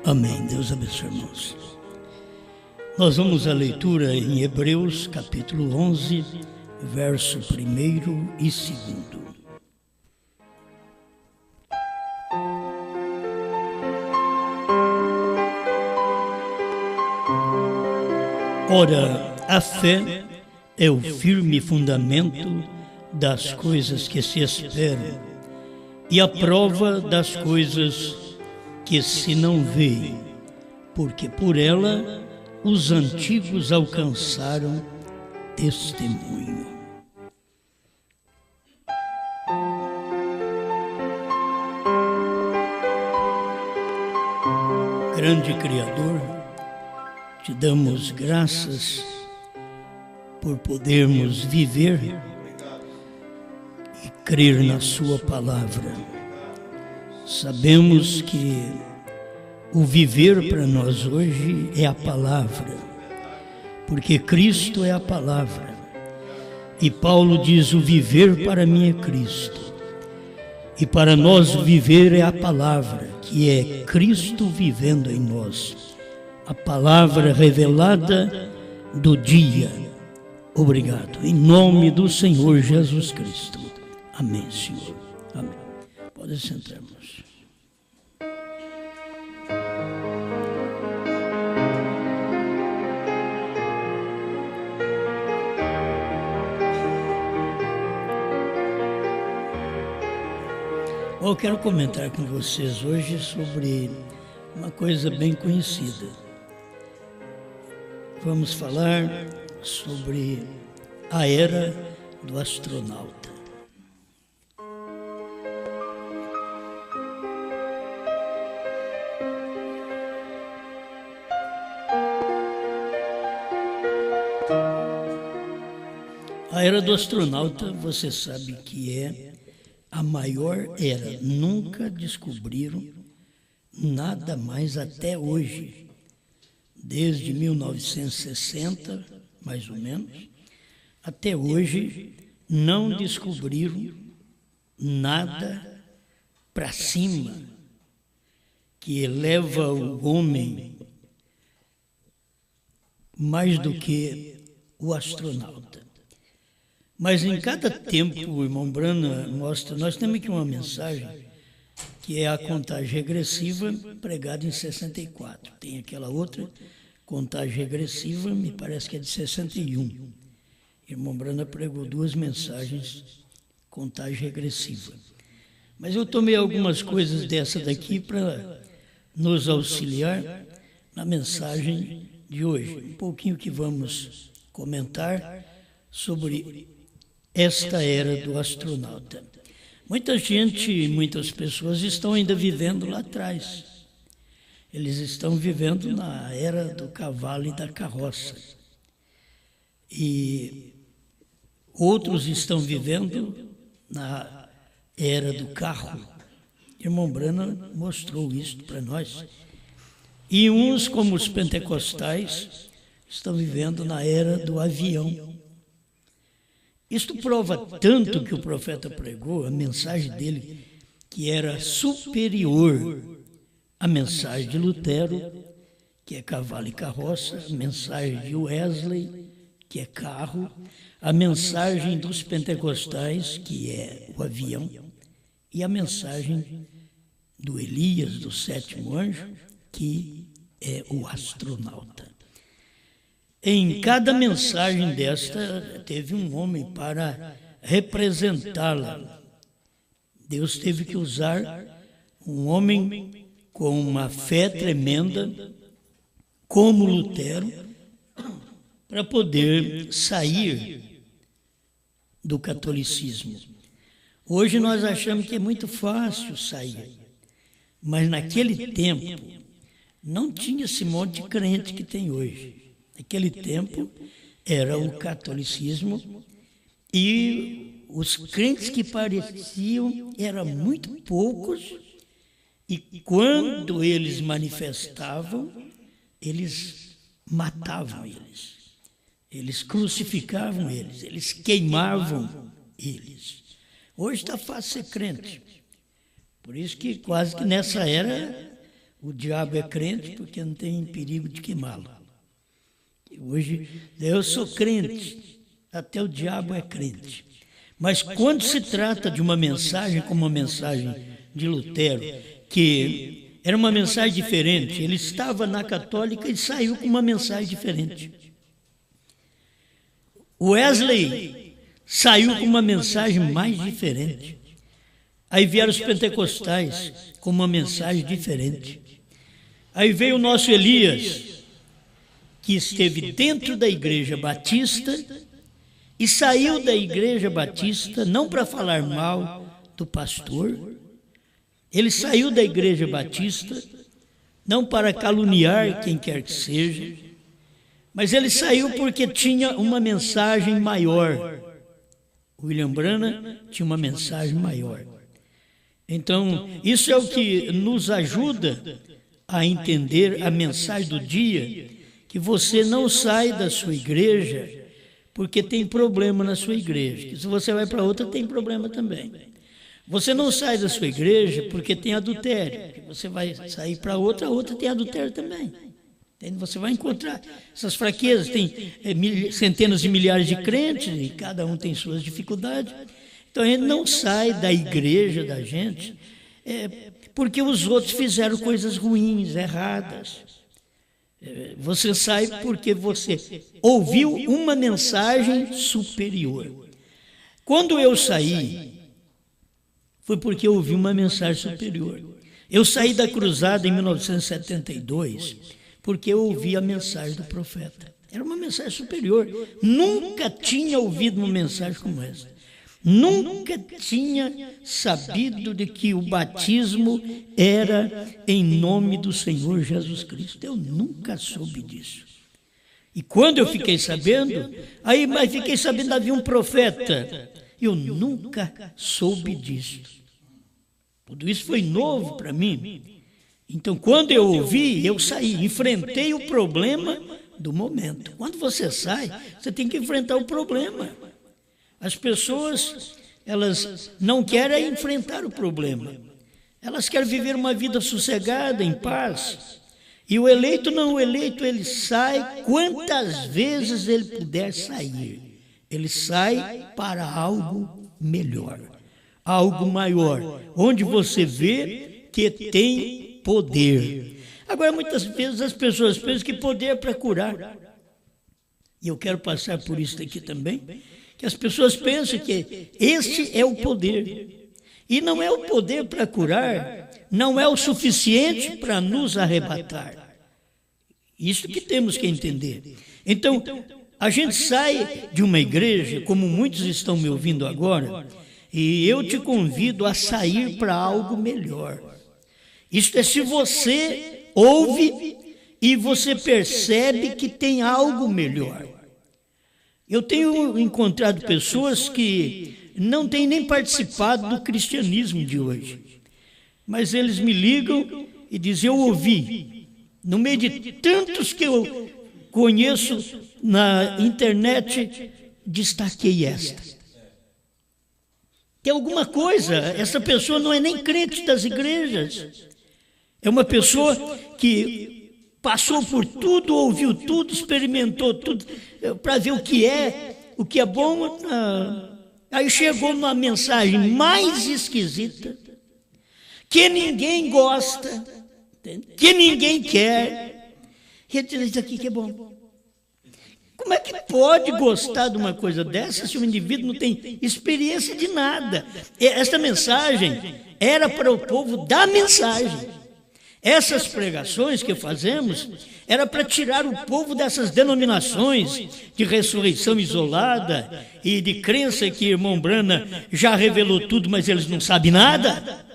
Amém. Deus abençoe, irmãos. Nós vamos à leitura em Hebreus, capítulo 11, verso 1 e 2. Ora, a fé é o firme fundamento das coisas que se esperam e a prova das coisas que se não veem, porque por ela os antigos alcançaram testemunho. Grande Criador, te damos graças por podermos viver e crer na sua palavra. Sabemos que o viver para nós hoje é a palavra, porque Cristo é a palavra. E Paulo diz: o viver para mim é Cristo. E para nós o viver é a palavra, que é Cristo vivendo em nós. A palavra revelada do dia. Obrigado. Em nome do Senhor Jesus Cristo. Amém, Senhor. Amém. Pode sentar, irmãos. Eu quero comentar com vocês hoje sobre uma coisa bem conhecida. Vamos falar sobre a era do astronauta. A era do astronauta, você sabe que é a maior era. Nunca descobriram nada mais até hoje. Desde 1960, mais ou menos, até hoje, não descobriram nada para cima que eleva o homem mais do que o astronauta. Mas em cada tempo, o irmão Brana mostra, nós temos aqui uma mensagem que é a contagem regressiva pregada em 64. Tem aquela outra contagem regressiva, me parece que é de 61. Irmão Brana pregou duas mensagens, contagem regressiva. Mas eu tomei algumas coisas dessa daqui para nos auxiliar na mensagem de hoje. Um pouquinho que vamos comentar sobre esta era do astronauta. Muita gente, muitas pessoas estão ainda vivendo lá atrás. Eles estão vivendo na era do cavalo e da carroça. E outros estão vivendo na era do carro. Irmão Brana mostrou isso para nós. E uns, como os pentecostais, estão vivendo na era do avião. Isto prova tanto que o profeta pregou, a mensagem dele, que era superior à mensagem de Lutero, que é cavalo e carroça, a mensagem de Wesley, que é carro, a mensagem dos pentecostais, que é o avião, e a mensagem do Elias, do sétimo anjo, que é o astronauta. Em cada mensagem desta, teve um homem para representá-la. Deus teve que usar um homem com uma fé tremenda, como Lutero, para poder sair do catolicismo. Hoje nós achamos que é muito fácil sair, mas naquele tempo não tinha esse monte de crente que tem hoje. Naquele tempo era o catolicismo e os crentes que pareciam eram muito poucos, e quando eles manifestavam, eles matavam eles crucificavam eles queimavam eles. Hoje está fácil ser crente. Por isso que quase que nessa era O diabo é crente porque não tem perigo de queimá-lo. Hoje, eu sou crente, até o diabo é crente. Mas quando se trata de uma mensagem como a mensagem de Lutero, que era uma mensagem diferente, ele estava na católica e saiu com uma mensagem diferente. Wesley saiu com uma mensagem mais diferente. Aí vieram os pentecostais com uma mensagem diferente. Aí veio o nosso Elias, que esteve dentro da igreja batista e saiu da igreja batista não para falar mal do pastor, ele saiu da igreja batista não para caluniar quem quer que seja, mas ele saiu porque tinha uma mensagem maior. William Branham tinha uma mensagem maior. Então, isso é o que nos ajuda a entender a mensagem do dia, que você não sai da sua igreja porque tem problema na sua igreja, que se você vai para outra tem problema também. Você não sai da sua igreja porque tem adultério, que você vai sair para outra, a outra tem adultério também. Você vai encontrar essas fraquezas, tem centenas de milhares de crentes e cada um tem suas dificuldades. Então a gente não sai da igreja da gente porque os outros fizeram coisas ruins, erradas. Você sai porque você ouviu uma mensagem superior. Quando eu saí, foi porque eu ouvi uma mensagem superior. Eu saí da cruzada em 1972 porque eu ouvi a mensagem do profeta. Era uma mensagem superior. Nunca tinha ouvido uma mensagem como essa. Nunca tinha sabido de que o batismo era em nome do Senhor Jesus Cristo. Eu nunca soube disso. E quando eu fiquei sabendo, mas fiquei sabendo que havia um profeta. Eu nunca soube disso. Tudo isso foi novo para mim. Então, quando eu ouvi, eu saí, enfrentei o problema do momento. Quando você sai, você tem que enfrentar o problema. As pessoas, elas não querem enfrentar o problema. Elas querem viver uma vida sossegada, em paz. E o eleito não, o eleito ele sai quantas vezes ele puder sair. Ele sai para algo melhor, algo maior, onde você vê que tem poder. Agora, muitas vezes as pessoas pensam que poder é para curar. E eu quero passar por isso aqui também, que as pessoas pensam que este é o poder. E não é o poder para curar, não é o suficiente para nos arrebatar. Isso que temos que entender. Então, a gente sai de uma igreja, como muitos estão me ouvindo agora, e eu te convido a sair para algo melhor. Isto é, se você ouve e você percebe que tem algo melhor. Eu tenho encontrado pessoas que não têm nem participado do cristianismo de hoje, mas eles me ligam e dizem, eu ouvi, no meio de tantos que eu conheço na internet, destaquei esta. Tem alguma coisa, essa pessoa não é nem crente das igrejas, é uma pessoa que passou por tudo, ouviu tudo, experimentou tudo, para ver o que é bom. Aí chegou numa mensagem mais esquisita, que ninguém gosta, que ninguém quer. E ele diz, isso aqui que é bom. Como é que pode gostar de uma coisa dessa se o indivíduo não tem experiência de nada? Esta mensagem era para o povo da mensagem. Essas pregações que fazemos era para tirar o povo dessas denominações de ressurreição isolada e de crença que irmão Branham já revelou tudo, mas eles não sabem nada.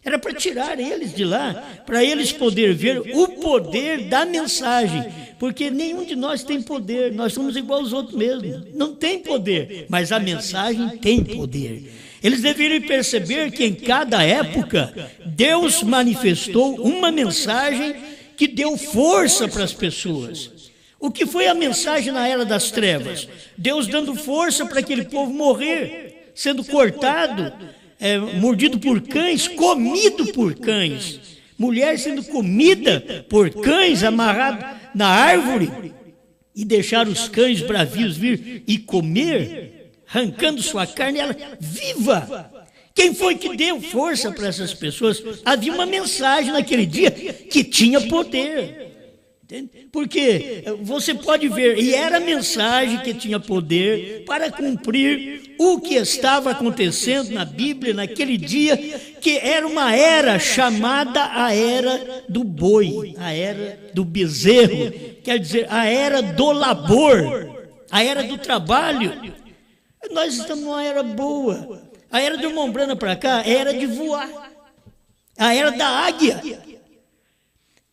Era para tirar eles de lá, para eles poderem ver o poder da mensagem, porque nenhum de nós tem poder, nós somos igual aos outros mesmo, não tem poder, mas a mensagem tem poder. Eles deveriam perceber que em cada época Deus manifestou uma mensagem que deu força para as pessoas. O que foi a mensagem na era das trevas? Deus dando força para aquele povo morrer, sendo cortado, mordido por cães, comido por cães. mulher sendo comida por cães amarrados na árvore e deixar os cães bravios vir e comer, arrancando sua carne, ela viva. Quem foi que deu força para essas pessoas? Havia uma mensagem naquele dia que tinha poder. Porque você pode ver, e era a mensagem que tinha poder para cumprir o que estava acontecendo na Bíblia naquele dia, que era uma era chamada a era do boi, a era do bezerro, quer dizer, a era do labor, a era do trabalho. Nós estamos numa era boa. A era de Irmão para cá é a era de voar, a era da águia.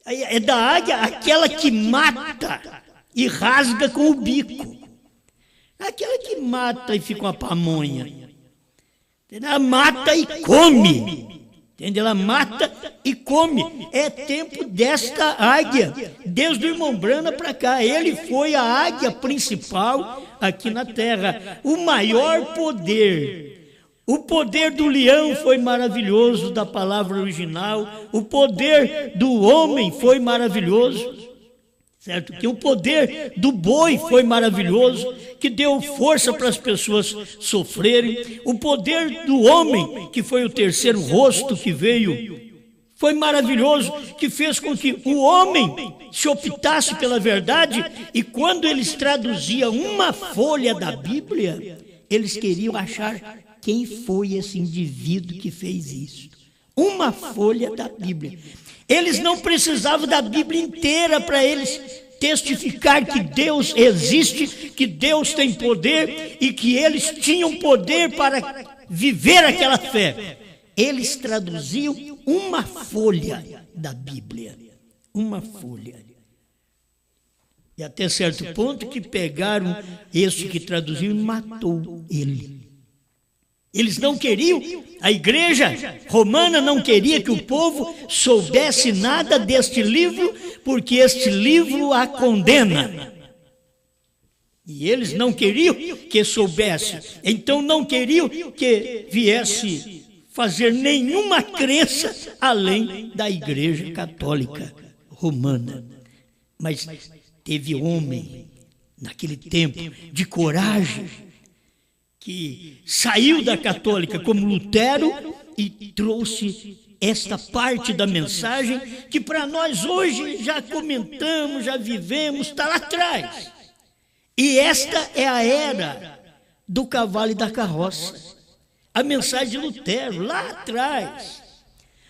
É da águia aquela que mata e rasga com o bico. Aquela que mata e fica uma pamonha. Ela mata e come. Entende? Ela mata e come. É tempo desta águia. Deus do Irmão Brana para cá. Ele foi a águia principal aqui na terra. O maior poder. O poder do leão foi maravilhoso, da palavra original. O poder do homem foi maravilhoso, certo? Que o poder do boi foi maravilhoso, que deu força para as pessoas sofrerem. O poder do homem, que foi o terceiro rosto que veio, foi maravilhoso, que fez com que o homem se optasse pela verdade. E quando eles traduziam uma folha da Bíblia, eles queriam achar quem foi esse indivíduo que fez isso. Uma folha da Bíblia. Eles não precisavam da Bíblia inteira para eles testificar que Deus existe, que Deus tem poder e que eles tinham poder para viver aquela fé. Eles traduziam uma folha da Bíblia. Uma folha. E até certo ponto que pegaram esse que traduziu e matou ele. Eles não queriam, a igreja romana não queria que o povo soubesse nada deste livro, porque este livro a condena. E eles não queriam que soubesse, então não queriam que viesse fazer nenhuma crença além da igreja católica romana. Mas teve homem, naquele tempo, de coragem, que saiu da católica como Lutero e trouxe esta parte da mensagem que para nós hoje já comentamos, já vivemos, está lá atrás. E esta é a era do cavalo e da carroça. A mensagem de Lutero, lá atrás.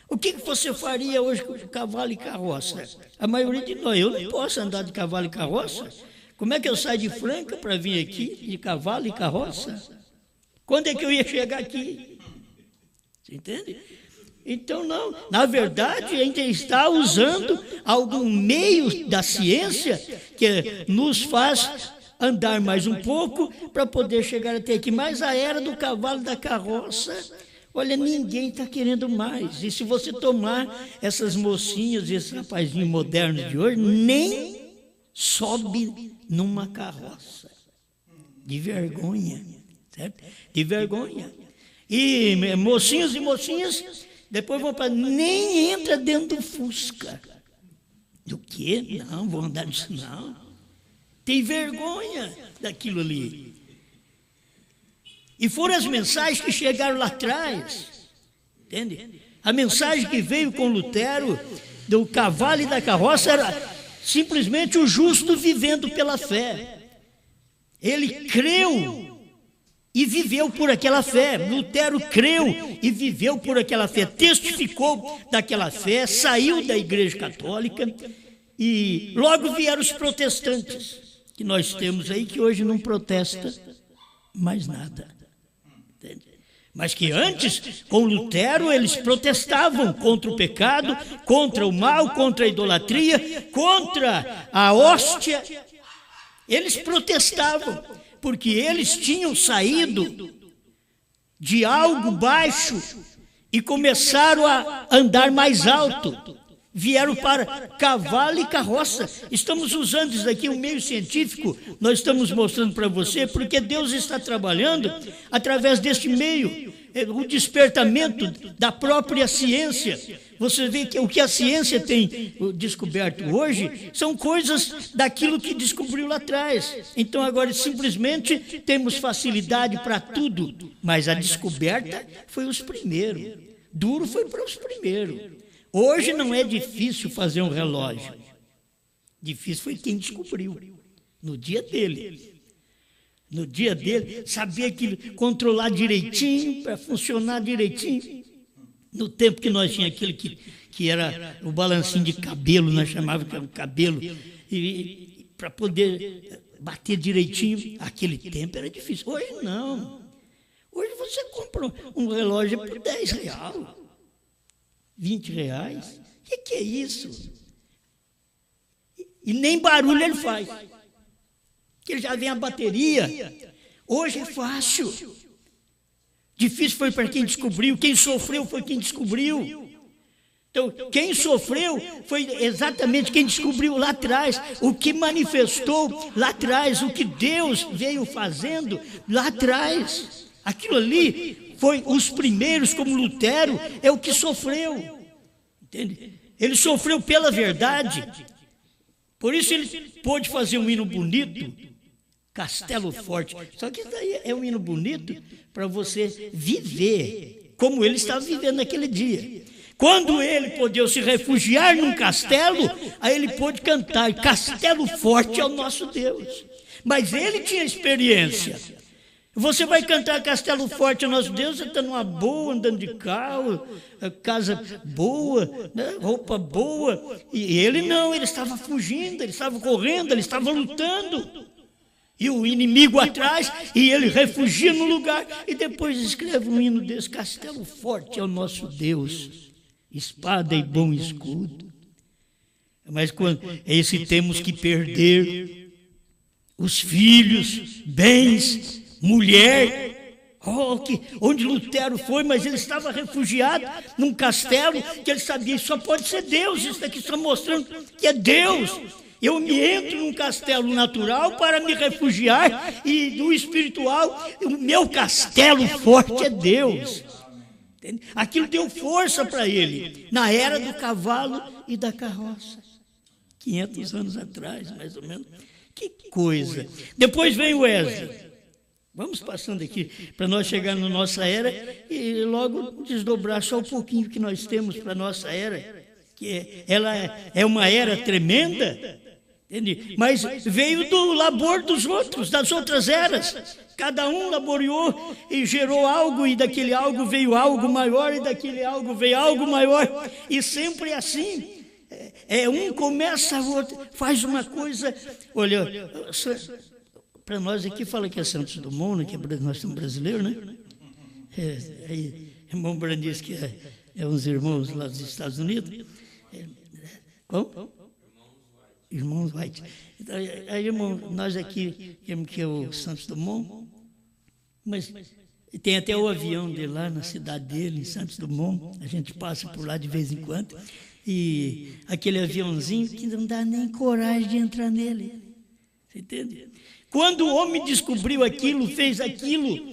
O que você faria hoje com cavalo e carroça? A maioria de nós, eu não posso andar de cavalo e carroça. Como é que eu saio de Franca para vir aqui de cavalo e carroça? Quando é que eu ia chegar aqui? Você entende? Então, não. Na verdade, a gente está usando algum meio da ciência que nos faz andar mais um pouco para poder chegar até aqui. Mas a era do cavalo e da carroça, olha, ninguém está querendo mais. E se você tomar essas mocinhas e esses rapazinhos modernos de hoje, nem sobe numa carroça. De vergonha. Certo? De vergonha. E mocinhos e mocinhas, depois vão para... Nem entra dentro do Fusca. Do quê? Não, vou andar nisso, não. Tem vergonha daquilo ali. E foram as mensagens que chegaram lá atrás. Entende? A mensagem que veio com Lutero, do cavalo e da carroça, era simplesmente o justo vivendo pela fé. Ele creu e viveu por aquela fé. Lutero creu e viveu por aquela fé, testificou daquela fé, saiu da igreja católica e logo vieram os protestantes, que nós temos aí, que hoje não protesta mais nada. Entende? Mas que antes, com Lutero, eles protestavam contra o pecado, contra o mal, contra a idolatria, contra a hóstia. Eles protestavam, porque eles tinham saído de algo baixo e começaram a andar mais alto. Vieram para cavalo e carroça. Estamos usando isso aqui, um meio científico, nós estamos mostrando para você, porque Deus está trabalhando através deste meio. o despertamento da própria ciência. Você vê que o que a ciência tem descoberto hoje são coisas daquilo que descobriu lá atrás. Então agora simplesmente temos facilidade para tudo, mas a descoberta foi os primeiros. Duro foi para os primeiros. Hoje não é difícil fazer um relógio. Difícil foi quem descobriu, no dia dele. No dia dele, sabia que controlar direitinho, para funcionar direitinho. No tempo que nós tínhamos aquele que era o balancinho de cabelo, nós chamávamos que era o cabelo, e para poder bater direitinho, aquele tempo era difícil. Hoje não. Hoje você compra um relógio por R$10, R$20. O que é isso? E nem barulho ele faz. Que já vem a bateria. Hoje é fácil. Difícil foi para quem descobriu. Quem sofreu foi quem descobriu. Então, quem sofreu foi exatamente quem descobriu lá atrás. O que manifestou lá atrás. O que Deus veio fazendo lá atrás. Aquilo ali foi os primeiros, como Lutero, é o que sofreu. Entende? Ele sofreu pela verdade. Por isso ele pôde fazer um hino bonito, Castelo Forte. Só que isso daí é um hino bonito para você viver como ele estava vivendo naquele dia. Quando ele pôde se refugiar num castelo, aí ele pôde cantar, Castelo Forte é o nosso Deus. Mas ele tinha experiência. Você vai cantar Castelo Forte é o nosso Deus, você está numa boa, andando de carro, casa boa, né, roupa boa. E ele não, ele estava fugindo, ele estava correndo, ele estava lutando. E o inimigo atrás, e ele refugia no lugar. E depois escreve um hino desse, Castelo Forte é o nosso Deus, espada e bom escudo. Mas quando esse temos que perder os filhos, bens, mulher, onde Lutero foi, mas ele estava refugiado num castelo que ele sabia, isso só pode ser Deus, isso daqui está mostrando que é Deus. Eu me entro num castelo natural para me refugiar e no espiritual, o meu castelo forte é Deus. Entende? Aquilo deu força para ele, na era do cavalo e da carroça, 500 anos atrás, mais ou menos. Que coisa! Depois vem o Wesley. Vamos passando aqui para nós chegar na nossa era e logo desdobrar só um pouquinho que nós temos para a nossa era, que ela é uma era tremenda, entende? Mas veio do labor dos outros, das outras eras. Cada um laboreou e gerou algo, e daquele algo veio algo maior, e daquele algo veio algo maior, e sempre assim. Um começa, o outro faz uma coisa. Olha, para nós aqui fala que é Santos Dumont, né, que nós somos brasileiros, né? Irmão Brand diz que é uns irmãos lá dos Estados Unidos. Como? Irmãos White. Então, aí, irmão, nós aqui temos que é o Santos Dumont, mas tem até o avião dele lá na cidade dele, em Santos Dumont. A gente passa por lá de vez em quando. E aquele aviãozinho que não dá nem coragem de entrar nele. Você entende? Quando o homem descobriu aquilo, fez aquilo,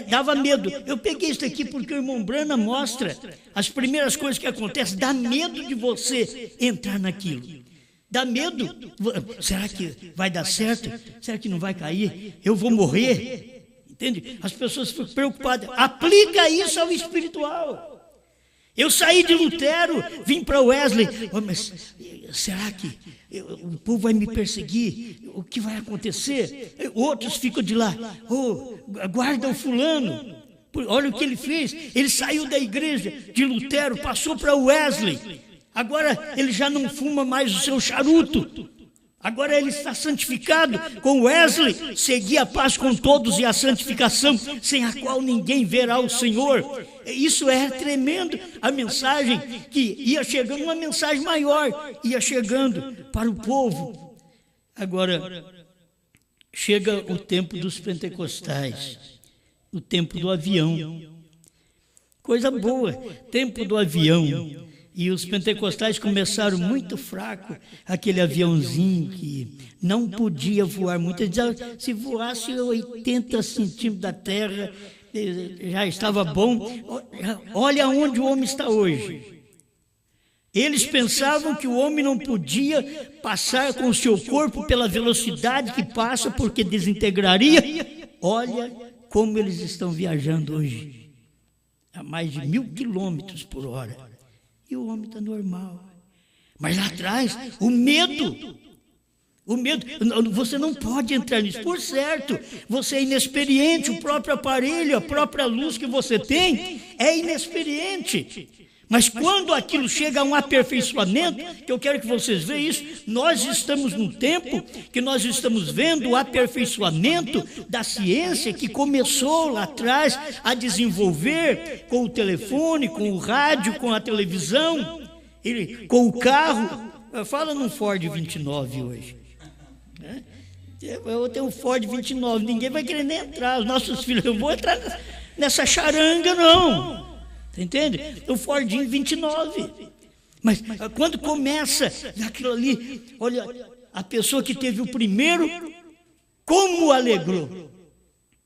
dava medo. Eu peguei isso aqui porque o irmão Brana mostra as primeiras coisas que acontecem. Dá medo de você entrar naquilo. Dá medo. Será que vai dar certo? Será que não vai cair? Eu vou morrer? Entende? As pessoas ficam preocupadas. Aplica isso ao espiritual. Eu saí de Lutero, vim para Wesley. Mas será que o povo vai me perseguir? O que vai acontecer? Outros ficam de lá. Guarda o fulano. Olha o que ele fez. Ele saiu da igreja de Lutero, passou para Wesley. Agora ele já não fuma mais o seu charuto. Agora ele está santificado com Wesley. Segui a paz com todos e a santificação, sem a qual ninguém verá o Senhor. Isso é tremendo. A mensagem que ia chegando, uma mensagem maior, ia chegando para o povo. Agora, chega o tempo dos pentecostais, o tempo do avião. Coisa boa, tempo do avião. E os pentecostais começaram muito fraco, aquele aviãozinho que não podia voar muito. Eles diziam, se voasse 80 centímetros da terra, já estava bom. Olha onde o homem está hoje. Eles pensavam que o homem não podia passar com o seu corpo pela velocidade que passa, porque desintegraria. Olha como eles estão viajando hoje, a mais de 1000 quilômetros por hora. E o homem está normal. Mas lá atrás, o medo, você não pode entrar nisso. Por certo, você é inexperiente, o próprio aparelho, a própria luz que você tem é inexperiente. Mas quando aquilo chega a um aperfeiçoamento, que eu quero que vocês vejam isso, nós estamos num tempo que nós estamos vendo o aperfeiçoamento da ciência que começou lá atrás a desenvolver com o telefone, com o rádio, com a televisão, com o carro. Fala num Ford 29 hoje. Eu tenho um Ford 29, ninguém vai querer nem entrar, os nossos filhos, eu vou entrar nessa charanga não. Entende? O Fordinho 29. Mas quando começa aquilo ali, olha, a pessoa que teve o primeiro, como alegrou.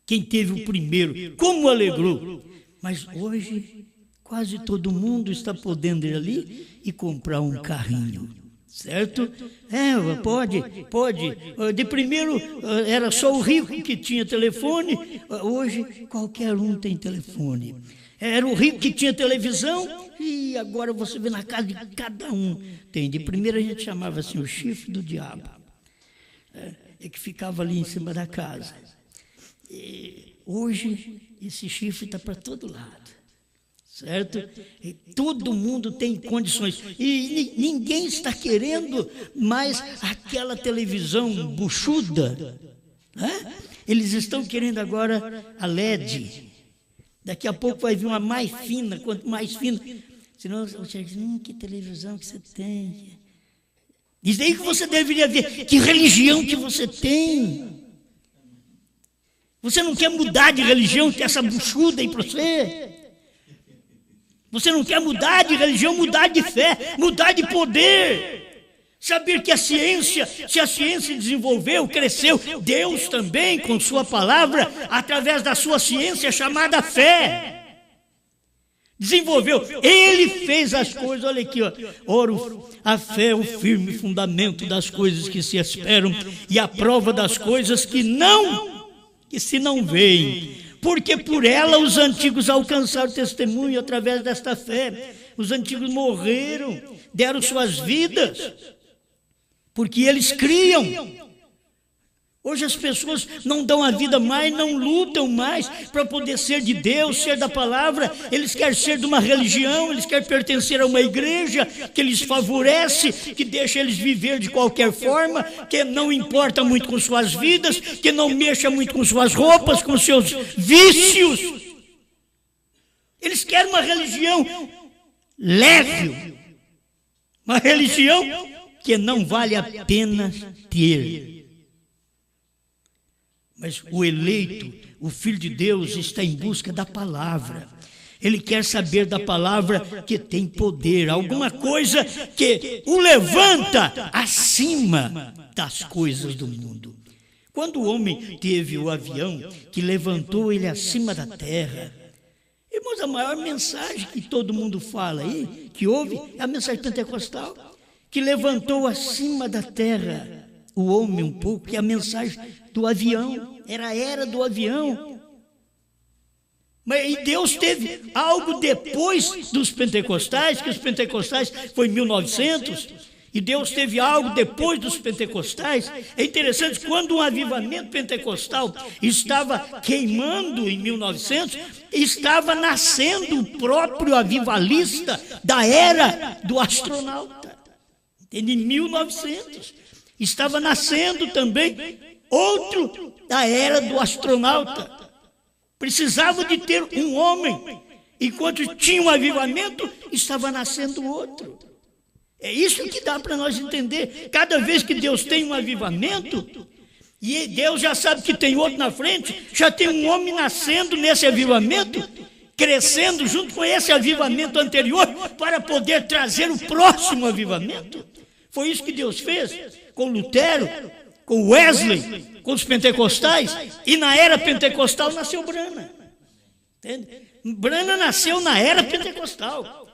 Quem teve o primeiro, como alegrou. Mas hoje, quase todo mundo está podendo ir ali e comprar um carrinho. Certo? Pode. De primeiro era só o rico que tinha telefone, hoje qualquer um tem telefone. Era o rico que tinha televisão e agora você vê na casa de cada um tem. De primeiro a gente chamava assim o chifre do diabo, que ficava ali em cima da casa. E hoje esse chifre está para todo lado, certo? E todo mundo tem condições e ninguém está querendo mais aquela televisão buchuda, né? Eles estão querendo agora a LED. Daqui a pouco vai vir uma mais fina, quanto mais fina. Senão você diz, que televisão que você tem. Diz daí que você deveria ver, que religião que você tem. Você não quer mudar de religião, ter essa buchuda aí para você. Você não quer mudar de religião, mudar de fé, mudar de poder. Saber que a ciência, se a ciência desenvolveu, cresceu, Deus também, com sua palavra, através da sua ciência chamada fé, desenvolveu. Ele fez as coisas, olha aqui, ó. Ora, a fé é o firme fundamento das coisas que se esperam e a prova das coisas que se não veem. Porque por ela os antigos alcançaram testemunho através desta fé. Os antigos morreram, deram suas vidas, porque eles criam. Hoje as pessoas não dão a vida mais, não lutam mais para poder ser de Deus, ser da palavra. Eles querem ser de uma religião, eles querem pertencer a uma igreja que lhes favorece, que deixa eles viver de qualquer forma, que não importa muito com suas vidas, que não mexa muito com suas roupas, com seus vícios. Eles querem uma religião leve, uma religião que não vale a pena ter. Mas o eleito, o Filho de Deus, está em busca da palavra. Ele quer saber da palavra que tem poder, alguma coisa que o levanta acima das coisas do mundo. Quando o homem teve o avião que levantou ele acima da terra, irmãos, a maior mensagem que todo mundo fala aí, que ouve, é a mensagem pentecostal, que levantou acima da terra o homem um pouco, que é a mensagem do avião, era a era do avião. Mas e Deus teve algo depois dos pentecostais, que os pentecostais foi em 1900, e Deus teve algo depois dos pentecostais. É interessante, quando um avivamento pentecostal estava queimando em 1900, estava nascendo o próprio avivalista da era do astronauta. Em 1900, estava nascendo também outro da era do astronauta. Precisava de ter um homem. Enquanto tinha um avivamento, estava nascendo outro. É isso que dá para nós entender. Cada vez que Deus tem um avivamento, e Deus já sabe que tem outro na frente, já tem um homem nascendo nesse avivamento, crescendo junto com esse avivamento anterior, para poder trazer o próximo avivamento. Foi isso que Deus fez com Lutero, com Wesley, com os pentecostais, e na era pentecostal nasceu Branham. Entende? Branham nasceu na era pentecostal,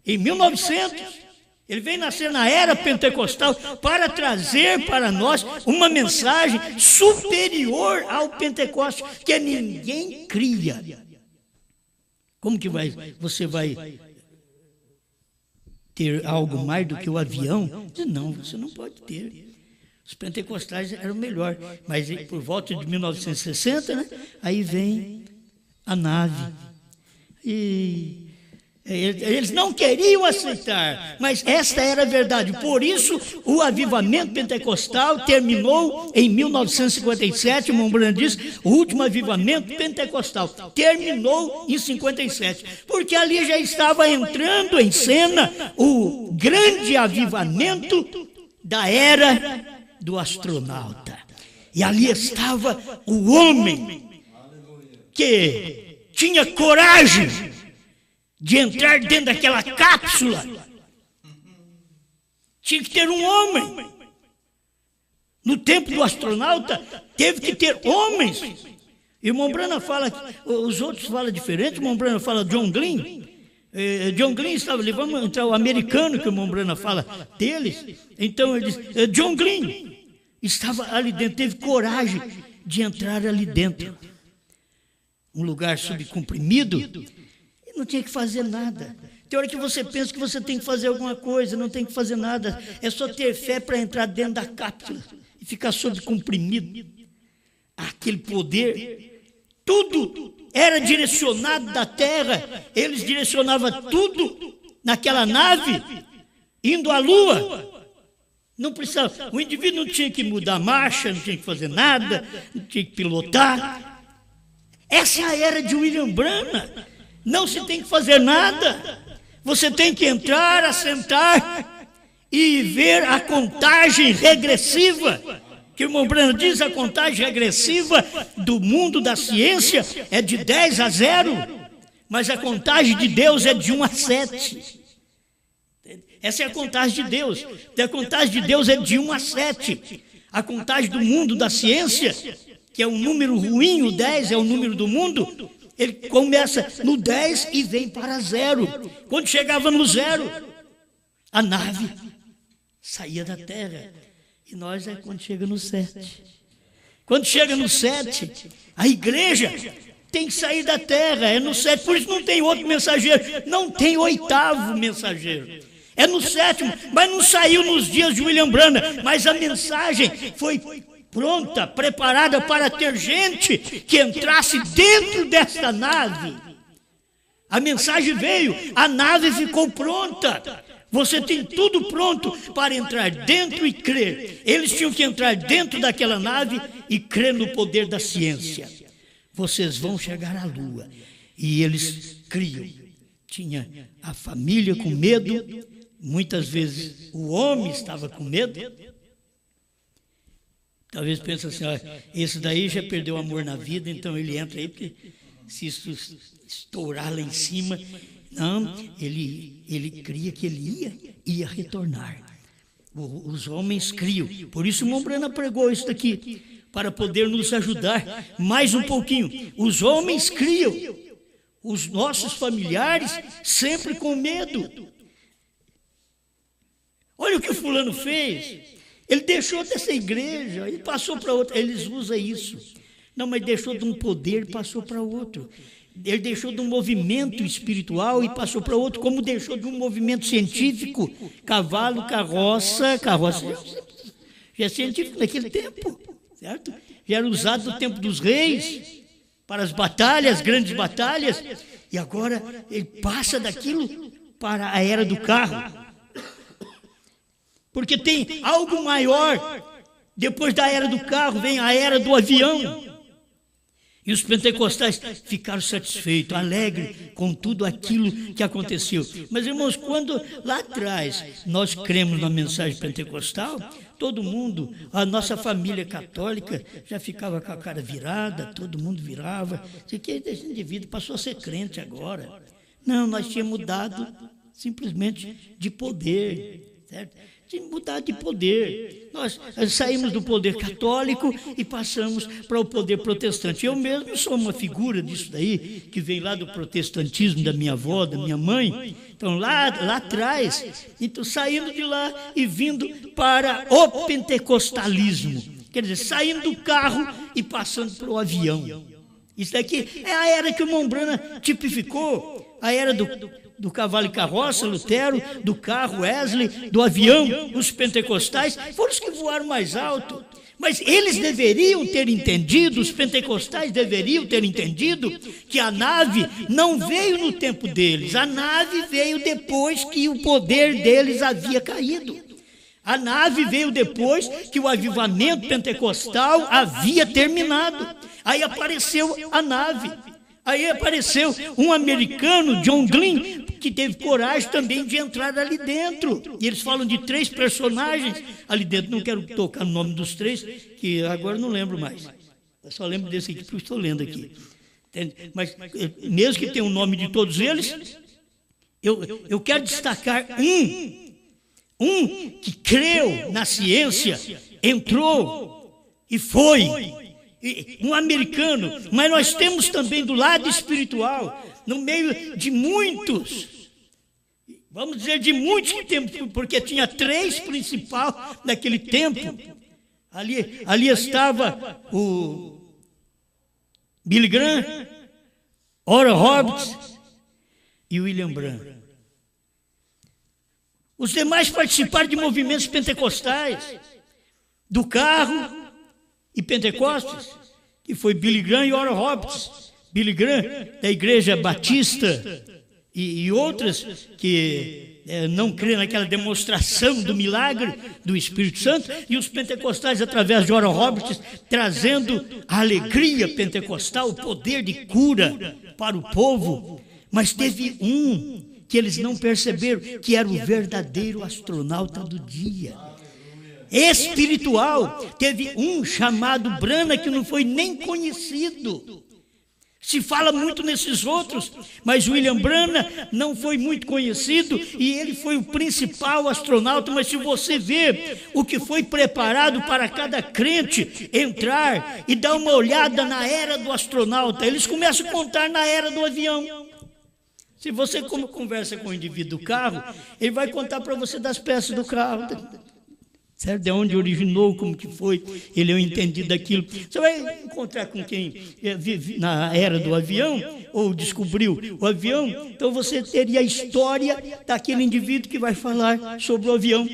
em 1900. Ele veio nascer na era pentecostal para trazer para nós uma mensagem superior ao Pentecostes, que ninguém cria. Como que você vai ter algo mais do que o avião? Não, você não pode ter. Os pentecostais eram melhor, mas por volta de 1960, né, aí vem a nave. E eles não queriam aceitar, mas esta era a verdade. Por isso, o avivamento pentecostal terminou em 1957. O irmão Branham diz, o último avivamento pentecostal terminou em 57, porque ali já estava entrando em cena o grande avivamento da era do astronauta. E ali estava o homem que tinha coragem de entrar dentro daquela cápsula. Tinha que ter um homem. No tempo do astronauta, teve que ter homens. E o irmão Branham fala, os outros falam diferente. O irmão Branham fala John Glenn. John Glenn estava ali, vamos entrar o americano que o irmão Branham fala deles. Então ele diz, John Glenn estava ali dentro, teve coragem de entrar ali dentro. Um lugar subcomprimido, não tinha que fazer nada. Tem hora que você pensa que você tem que fazer alguma coisa, não tem que fazer nada. É só ter fé para entrar dentro da cápsula e ficar subcomprimido. Aquele poder, tudo era direcionado da terra. Eles direcionavam tudo naquela nave, indo à lua. Não precisava, o indivíduo não tinha que mudar a marcha, não tinha que fazer nada, não tinha que pilotar. Essa é a era de William Branham. Não se tem que fazer nada. Você tem que entrar, assentar e ver a contagem regressiva. Que o irmão Branham diz, a contagem regressiva do mundo da ciência é de 10 a 0, mas a contagem de Deus é de 1 a 7. Essa é a contagem de Deus. A contagem de Deus é de 1 a 7. A contagem do mundo da ciência, que é um número ruim, o 10 é o número do mundo, ele começa no 10 e vem para 0. Quando chegava no 0, a nave saía da terra. E nós é quando chega no 7. Quando chega no 7, a igreja tem que sair da terra, é no 7. Por isso não tem outro mensageiro, não tem 8º mensageiro. É no 7º, mas não saiu nos dias de William Branham. Mas a mensagem foi pronta, preparada para ter gente que entrasse dentro desta nave. A mensagem veio, a nave ficou pronta. Você tem tudo pronto para entrar dentro e crer. Eles tinham que entrar dentro daquela nave e crer no poder da ciência. Vocês vão chegar à lua. E eles criam. Tinha a família com medo, muitas vezes o homem estava com medo. Talvez pense assim, esse daí já perdeu o amor na vida, então ele entra aí, porque se isso estourar lá em cima... Não, ele cria que ele ia retornar. Os homens criam. Por isso o irmão Branham pregou isso daqui, para poder nos ajudar mais um pouquinho. Os homens criam. Os nossos familiares sempre com medo. Olha o que o fulano fez. Ele deixou dessa igreja e passou para outra. Eles usam isso. Não, mas deixou de um poder e passou para outro. Ele deixou de um movimento espiritual e passou para outro, como deixou de um movimento científico. Cavalo, carroça já é científico naquele tempo, certo? Já era usado no tempo dos reis, para as batalhas, grandes batalhas, e agora ele passa daquilo para a era do carro. Porque tem algo maior. Depois da era do carro vem a era do avião. E os pentecostais ficaram satisfeitos, alegres com tudo aquilo que aconteceu. Mas, irmãos, quando lá atrás nós cremos na mensagem pentecostal, todo mundo, a nossa família católica já ficava com a cara virada, todo mundo virava. Isso aqui, esse indivíduo passou a ser crente agora. Não, nós tínhamos mudado simplesmente de poder. certo? De mudar de poder. Nós saímos do poder católico e passamos para o poder protestante. Eu mesmo sou uma figura disso daí, que vem lá do protestantismo da minha avó, da minha mãe. Então, lá atrás, então, saindo de lá e vindo para o pentecostalismo. Quer dizer, saindo do carro e passando para o avião. Isso daqui é a era que o Mombrana tipificou, a era do cavalo e carroça, Lutero, do carro, Wesley, do avião, os pentecostais, foram os que voaram mais alto. Mas eles deveriam ter entendido, os pentecostais deveriam ter entendido, que a nave não veio no tempo deles, a nave veio depois que o poder deles havia caído. A nave veio depois que o avivamento pentecostal havia terminado. Aí apareceu a nave. Aí apareceu um americano, John Glenn, que teve coragem também de entrar ali dentro. E eles falam de 3 personagens ali dentro. Não quero tocar no nome dos 3, que agora não lembro mais. Eu só lembro desse aqui, porque eu estou lendo aqui. Entende? Mas mesmo que tenha o nome de todos eles, eu quero destacar um que creu na ciência, entrou e foi. Um americano, mas nós temos também do lado espiritual, no meio de muitos, vamos dizer de muitos que temos, porque tinha 3 principais naquele tempo. Ali estava o Billy Graham, Oral Roberts e William Branham. Os demais participaram de movimentos pentecostais, do carro e Pentecostes, que foi Billy Graham e Oral Roberts. Billy Graham, da Igreja Batista, e outras que não creem naquela demonstração do milagre do Espírito Santo, e os pentecostais, através de Oral Roberts, trazendo a alegria pentecostal, o poder de cura para o povo. Mas teve um que eles não perceberam, que era o verdadeiro astronauta do dia. Espiritual, teve um chamado Branham que não foi nem conhecido. Se fala muito nesses outros, mas William Branham não foi muito conhecido e ele foi o principal astronauta. Mas se você vê o que foi preparado para cada crente entrar e dar uma olhada na era do astronauta, eles começam a contar na era do avião. Se você conversa com o indivíduo do carro, ele vai contar para você das peças do carro, certo? De onde originou, como que foi, ele é o entendido daquilo. Você vai encontrar com quem vive na era do avião, ou descobriu o avião, então você teria a história daquele indivíduo que vai falar sobre o avião.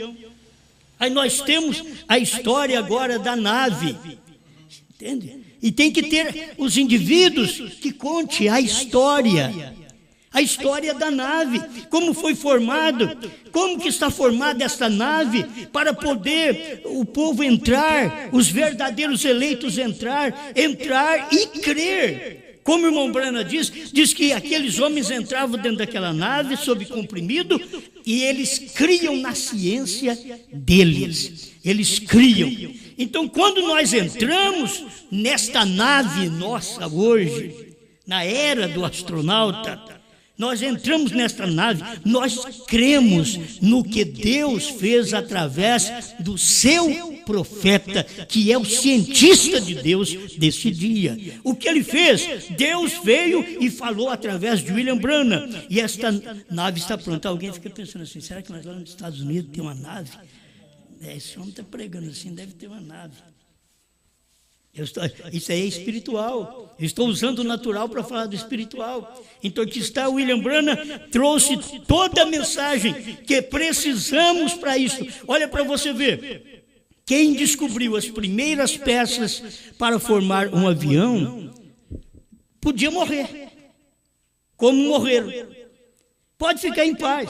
Aí nós temos a história agora da nave, entende? E tem que ter os indivíduos que conte a história da nave, como foi formado, como que está formada esta nave, para poder o povo entrar, os verdadeiros eleitos entrar e crer. Como o irmão Branham diz que aqueles homens entravam dentro daquela nave sob comprimido e eles criam na ciência deles, eles criam. Então, quando nós entramos nesta nave nossa hoje, na era do astronauta, nós entramos nesta nave, nós cremos no que Deus fez através do seu profeta, que é o cientista de Deus desse dia. O que ele fez? Deus veio e falou através de William Branham. E esta nave está pronta. Alguém fica pensando assim, será que nós lá nos Estados Unidos tem uma nave? Esse homem está pregando assim, deve ter uma nave. Isso aí é espiritual. Eu estou usando o natural para falar do espiritual. Então aqui está William Branham, trouxe toda a mensagem que precisamos para isso. Olha para você ver. Quem descobriu as primeiras peças para formar um avião podia morrer. Como morreram. Pode ficar em paz.